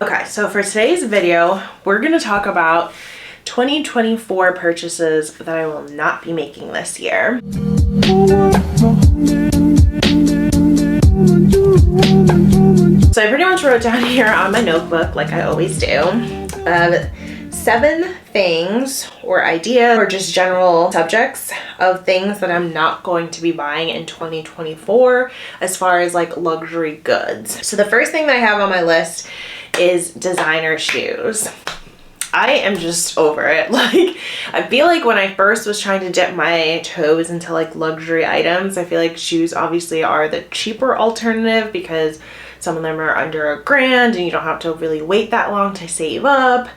Okay, so for today's video, we're gonna talk about 2024 purchases that I will not be making this year. So I pretty much wrote down here on my notebook, like I always do, 7 things or ideas or just general subjects of things that I'm not going to be buying in 2024 as far as like luxury goods. So the first thing that I have on my list is designer shoes. I am just over it. Like, I feel like when I first was trying to dip my toes into like luxury items, I feel like shoes obviously are the cheaper alternative because some of them are under $1,000 and you don't have to really wait that long to save up.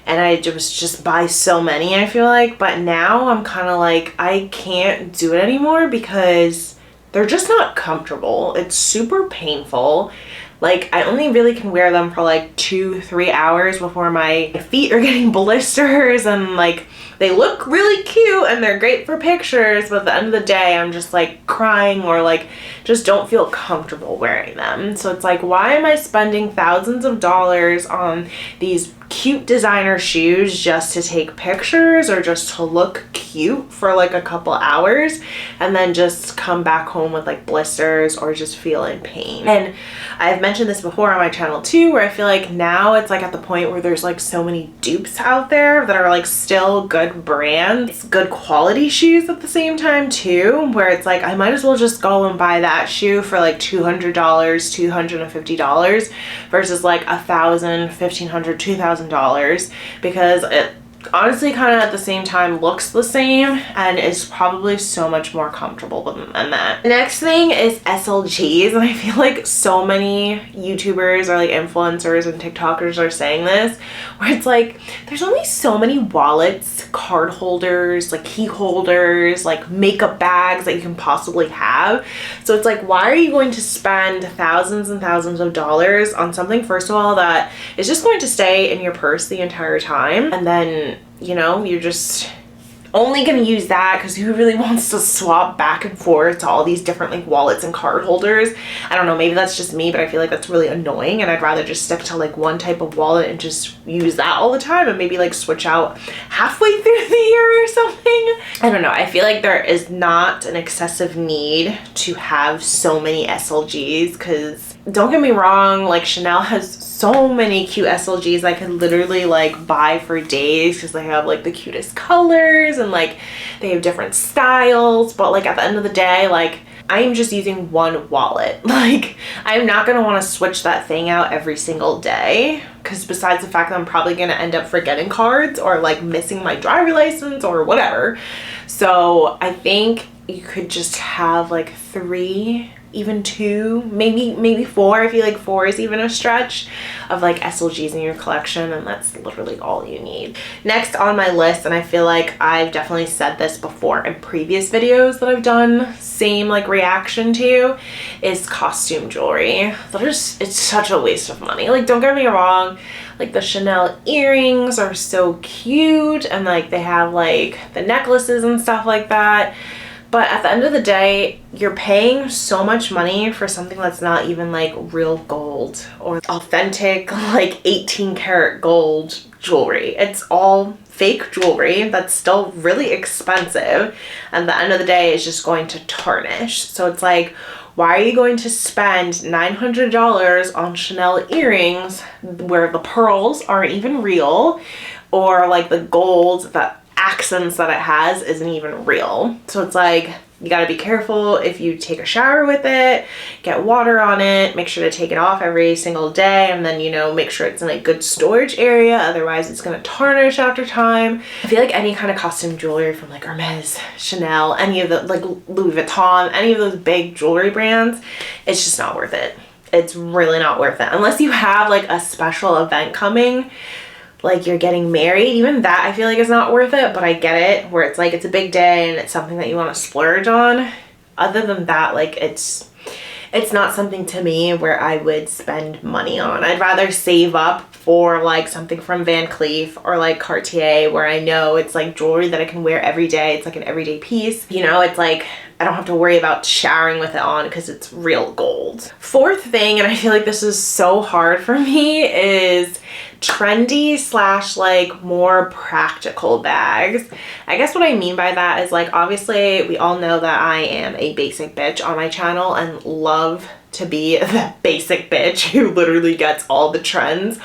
And I just buy so many, I feel like. But now I'm kind of like, I can't do it anymore because they're just not comfortable. It's super painful. Like, I only really can wear them for like 2-3 hours before my feet are getting blisters, and like they look really cute and they're great for pictures, but at the end of the day I'm just like crying or like just don't feel comfortable wearing them. So it's like, why am I spending thousands of dollars on these cute designer shoes just to take pictures or just to look cute for like a couple hours and then just come back home with like blisters or just feel in pain? And I've mentioned this before on my channel too, where I feel like now it's like at the point where there's like so many dupes out there that are like still good brands, good quality shoes at the same time too, where it's like I might as well just go and buy that shoe for like $200, $250 versus like $1,000, $1,500, $2,000, because it honestly kind of at the same time looks the same and is probably so much more comfortable than that. The next thing is SLGs, and I feel like so many YouTubers or like influencers and TikTokers are saying this, where it's like there's only so many wallets, card holders, like key holders, like makeup bags that you can possibly have. So it's like, why are you going to spend thousands and thousands of dollars on something, first of all, that is just going to stay in your purse the entire time, and then, you know, you're just only going to use that because who really wants to swap back and forth to all these different like wallets and card holders? I don't know, maybe that's just me, but I feel like that's really annoying, and I'd rather just stick to like one type of wallet and just use that all the time and maybe like switch out halfway through the year or something. I don't know, I feel like there is not an excessive need to have so many SLGs, because don't get me wrong, like Chanel has so many cute SLGs I could literally like buy for days because they have like the cutest colors and like they have different styles, but like at the end of the day, like I am just using one wallet. Like, I'm not going to want to switch that thing out every single day, because besides the fact that I'm probably going to end up forgetting cards or like missing my driver license or whatever. So I think you could just have like 3, even 2, maybe 4. I feel like 4 is even a stretch of like SLGs in your collection, and that's literally all you need. Next on my list, and I feel like I've definitely said this before in previous videos that I've done same like reaction to, is costume jewelry. It's such a waste of money. Like, don't get me wrong, like the Chanel earrings are so cute, and like they have like the necklaces and stuff like that. But at the end of the day, you're paying so much money for something that's not even like real gold or authentic like 18 karat gold jewelry. It's all fake jewelry that's still really expensive, and at the end of the day it's just going to tarnish. So it's like, why are you going to spend $900 on Chanel earrings where the pearls aren't even real, or like the gold that accents that it has isn't even real? So it's like, you got to be careful if you take a shower with it, get water on it, make sure to take it off every single day, and then, you know, make sure it's in a good storage area, otherwise it's going to tarnish after time. I feel like any kind of costume jewelry from like Hermes, Chanel, any of the like Louis Vuitton, any of those big jewelry brands, it's just not worth it. It's really not worth it unless you have like a special event coming, like you're getting married. Even that I feel like is not worth it, but I get it, where it's like it's a big day and it's something that you want to splurge on. Other than that, like it's not something to me where I would spend money on. I'd rather save up for like something from Van Cleef or like Cartier, where I know it's like jewelry that I can wear every day. It's like an everyday piece, you know. It's like I don't have to worry about showering with it on because it's real gold. Fourth thing, and I feel like this is so hard for me, is trendy slash like more practical bags. I guess what I mean by that is like, obviously we all know that I am a basic bitch on my channel and love to be the basic bitch who literally gets all the trends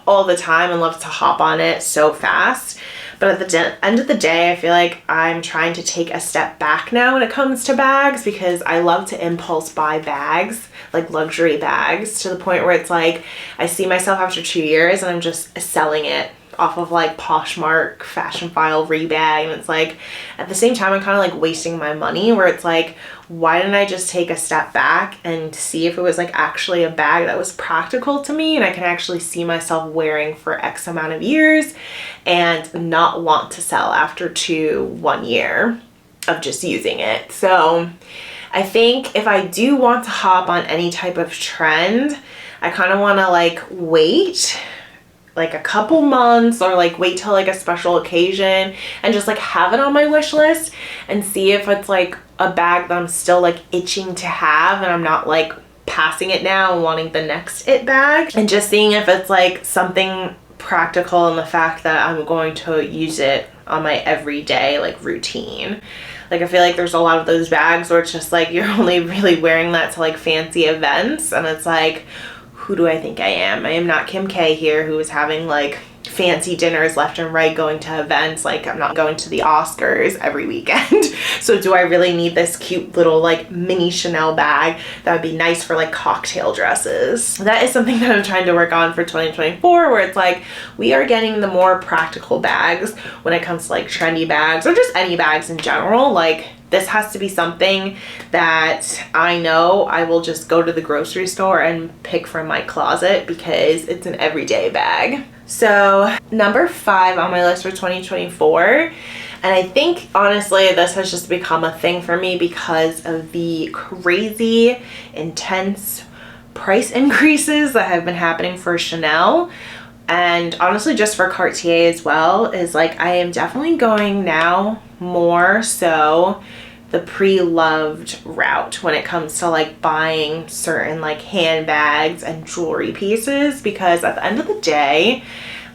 all the time and loves to hop on it so fast. But at the end of the day, I feel like I'm trying to take a step back now when it comes to bags, because I love to impulse buy bags, like luxury bags, to the point where it's like I see myself after 2 years and I'm just selling it off of like Poshmark, Fashionphile, Rebag, and it's like at the same time I'm kind of like wasting my money, where it's like, why didn't I just take a step back and see if it was like actually a bag that was practical to me and I can actually see myself wearing for X amount of years and not want to sell after 1 year of just using it. So I think if I do want to hop on any type of trend, I kind of want to like wait like a couple months, or like wait till like a special occasion and just like have it on my wish list and see if it's like a bag that I'm still like itching to have and I'm not like passing it now and wanting the next it bag, and just seeing if it's like something practical in the fact that I'm going to use it on my everyday like routine. Like I feel like there's a lot of those bags where it's just like you're only really wearing that to like fancy events, and it's like, who do I think I am? I am not Kim K here, who is having like fancy dinners left and right, going to events. Like I'm not going to the Oscars every weekend. So do I really need this cute little like mini Chanel bag that would be nice for like cocktail dresses? That is something that I'm trying to work on for 2024, where it's like we are getting the more practical bags when it comes to like trendy bags or just any bags in general. Like this has to be something that I know I will just go to the grocery store and pick from my closet because it's an everyday bag. So number 5 on my list for 2024, and I think honestly this has just become a thing for me because of the crazy intense price increases that have been happening for Chanel, and honestly just for Cartier as well, is like I am definitely going now more so the pre-loved route when it comes to like buying certain like handbags and jewelry pieces, because at the end of the day,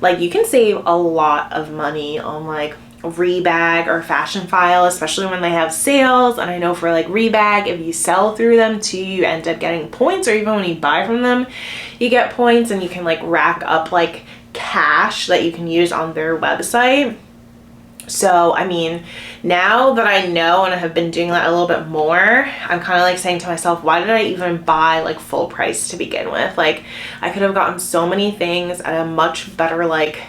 like you can save a lot of money on like Rebag or Fashionphile, especially when they have sales. And I know for like Rebag, if you sell through them too, you end up getting points, or even when you buy from them you get points, and you can like rack up like cash that you can use on their website. So, I mean, now that I know and I have been doing that a little bit more, I'm kind of like saying to myself, why did I even buy like full price to begin with? Like I could have gotten so many things at a much better like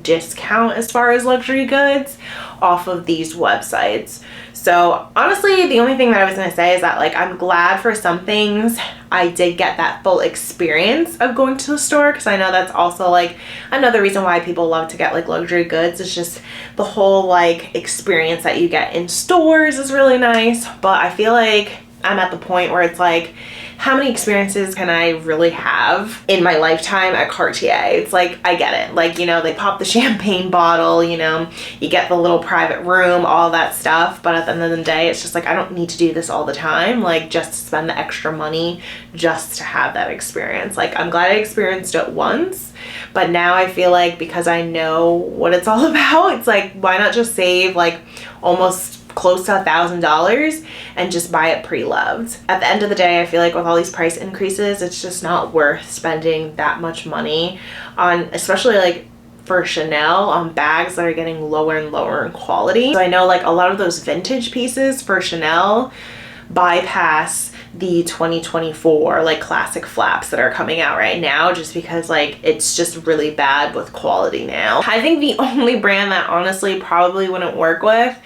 discount as far as luxury goods off of these websites. So honestly, the only thing that I was going to say is that like I'm glad for some things I did get that full experience of going to the store, because I know that's also like another reason why people love to get like luxury goods. It's just the whole like experience that you get in stores is really nice. But I feel like I'm at the point where it's like, how many experiences can I really have in my lifetime at Cartier? It's like, I get it. Like, you know, they pop the champagne bottle, you know, you get the little private room, all that stuff. But at the end of the day, it's just like, I don't need to do this all the time. Like just to spend the extra money just to have that experience. Like I'm glad I experienced it once, but now I feel like because I know what it's all about, it's like, why not just save like almost close to $1,000 and just buy it pre-loved? At the end of the day, I feel like with all these price increases, it's just not worth spending that much money on, especially like for Chanel, on bags that are getting lower and lower in quality. So I know like a lot of those vintage pieces for Chanel bypass the 2024 like classic flaps that are coming out right now, just because like it's just really bad with quality now. I think the only brand that honestly probably wouldn't work with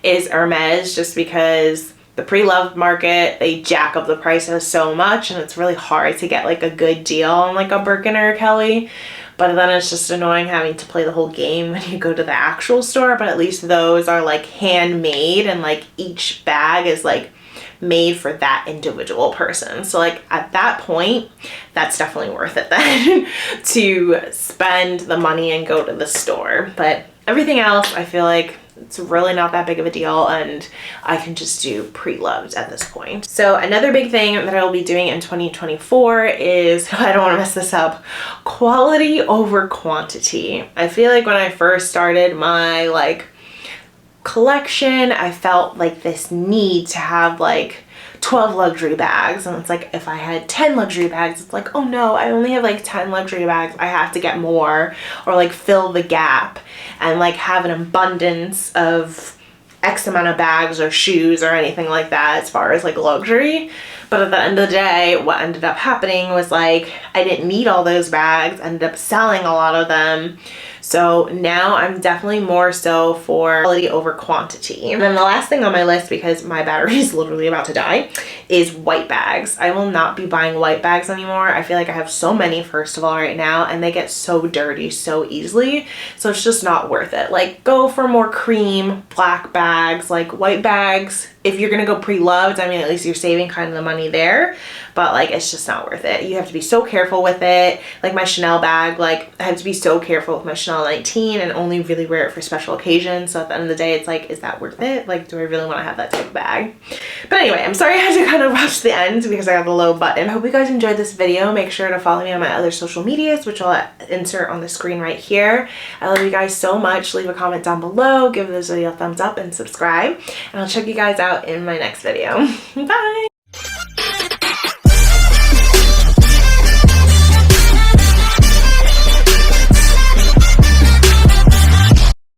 is Hermes, just because the pre-loved market, they jack up the prices so much and it's really hard to get like a good deal on like a Birkin or a Kelly. But then it's just annoying having to play the whole game when you go to the actual store. But at least those are like handmade, and like each bag is like made for that individual person. So like at that point, that's definitely worth it then to spend the money and go to the store. But everything else, I feel like It's really not that big of a deal, and I can just do pre-loved at this point. So another big thing that I will be doing in 2024 is, I don't want to mess this up, quality over quantity. I feel like when I first started my like collection, I felt like this need to have like 12 luxury bags, and it's like if I had 10 luxury bags, it's like, oh no, I only have like 10 luxury bags, I have to get more, or like fill the gap and like have an abundance of X amount of bags or shoes or anything like that as far as like luxury. But at the end of the day, what ended up happening was like I didn't need all those bags, ended up selling a lot of them. So now I'm definitely more so for quality over quantity. And then the last thing on my list, because my battery is literally about to die, is white bags. I will not be buying white bags anymore. I feel like I have so many, first of all, right now, and they get so dirty so easily. So it's just not worth it. Like, go for more cream, black bags. Like, white bags, if you're gonna go pre-loved, I mean, at least you're saving kind of the money there, but like, it's just not worth it. You have to be so careful with it. Like my Chanel bag, like I have to be so careful with my Chanel 19 and only really wear it for special occasions. So at the end of the day, it's like, is that worth it? Like, do I really want to have that type of bag? But anyway, I'm sorry I had to kind of rush the end because I got the low button. I hope you guys enjoyed this video. Make sure to follow me on my other social medias, which I'll insert on the screen right here. I love you guys so much. Leave a comment down below, give this video a thumbs up, and subscribe. And I'll check you guys out in my next video. Bye!